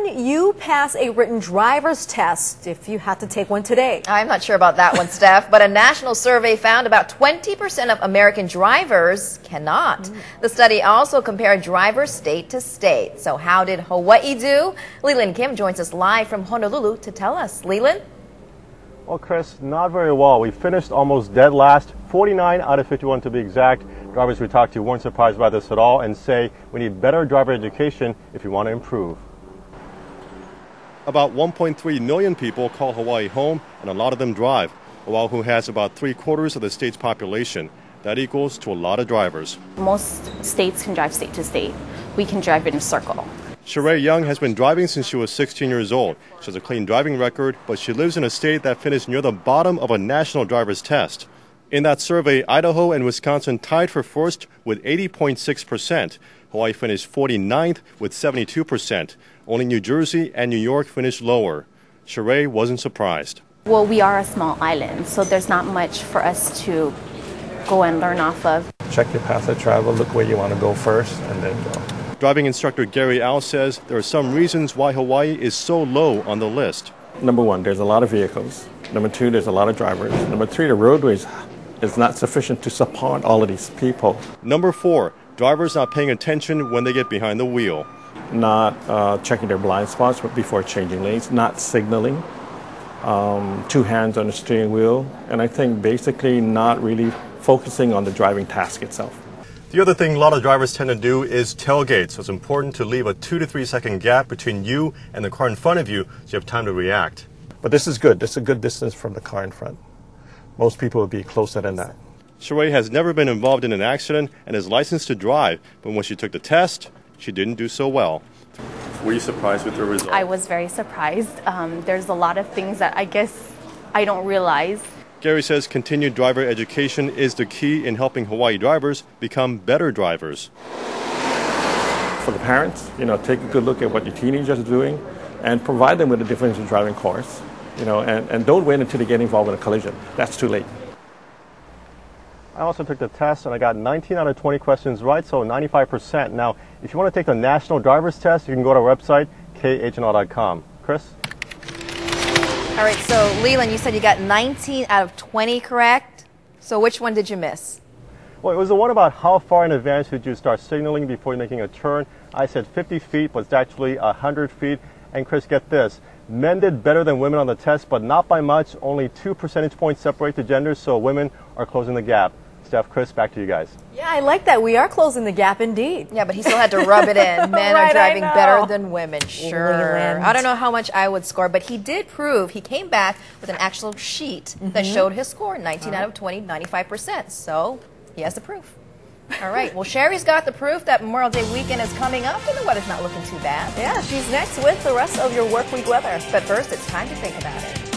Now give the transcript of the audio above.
Can you pass a written driver's test if you had to take one today? I'm not sure about that one, Steph, but a national survey found about 20% of American drivers cannot. The study also compared drivers state to state. So how did Hawaii do? Leland Kim joins us live from Honolulu to tell us. Leland? Well, Chris, not very well. We finished almost dead last, 49 out of 51 to be exact. Drivers we talked to weren't surprised by this at all and say we need better driver education if you want to improve. About 1.3 million people call Hawaii home, and a lot of them drive. Oahu has about 3/4 of the state's population. That equals to a lot of drivers. Most states can drive state to state. We can drive in a circle. Sheree Young has been driving since she was 16 years old. She has a clean driving record, but she lives in a state that finished near the bottom of a national driver's test. In that survey, Idaho and Wisconsin tied for first with 80.6%. Hawaii finished 49th with 72%. Only New Jersey and New York finished lower. Sheree wasn't surprised. Well, we are a small island, so there's not much for us to go and learn off of. Check your path of travel, look where you want to go first, and then go. Driving instructor Gary Al says there are some reasons why Hawaii is so low on the list. Number one, there's a lot of vehicles. Number two, there's a lot of drivers. Number three, the roadways is not sufficient to support all of these people. Number four, drivers not paying attention when they get behind the wheel. Not checking their blind spots before changing lanes, not signaling, two hands on the steering wheel, and I think basically not really focusing on the driving task itself. The other thing a lot of drivers tend to do is tailgate, so it's important to leave a 2 to 3 second gap between you and the car in front of you so you have time to react. But this is good. This is a good distance from the car in front. Most people would be closer than that. Sheree has never been involved in an accident and is licensed to drive, but when she took the test, she didn't do so well. Were you surprised with her result? I was very surprised. There's a lot of things that I guess I don't realize. Gary says continued driver education is the key in helping Hawaii drivers become better drivers. For the parents, take a good look at what your teenagers are doing and provide them with a differential driving course, and don't wait until they get involved in a collision. That's too late. I also took the test and I got 19 out of 20 questions right, so 95%. Now, if you want to take the national driver's test, you can go to our website, khnl.com. Chris? All right, so Leland, you said you got 19 out of 20 correct. So which one did you miss? Well, it was the one about how far in advance should you start signaling before you're making a turn. I said 50 feet, but it's actually 100 feet. And Chris, get this. Men did better than women on the test, but not by much. Only 2 percentage points separate the genders, so women are closing the gap. Steph, Chris, back to you guys. Yeah, I like that. We are closing the gap indeed. Yeah, but he still had to rub it in. Men Right, are driving I know. better than women. Sure. Leland. I don't know how much I would score, but he did prove, he came back with an actual sheet that showed his score, 19 out of 20, 95%. So he has the proof. All right. Well, Sherry's got the proof that Memorial Day weekend is coming up and the weather's not looking too bad. Yeah, she's next with the rest of your work week weather. But first, it's time to think about it.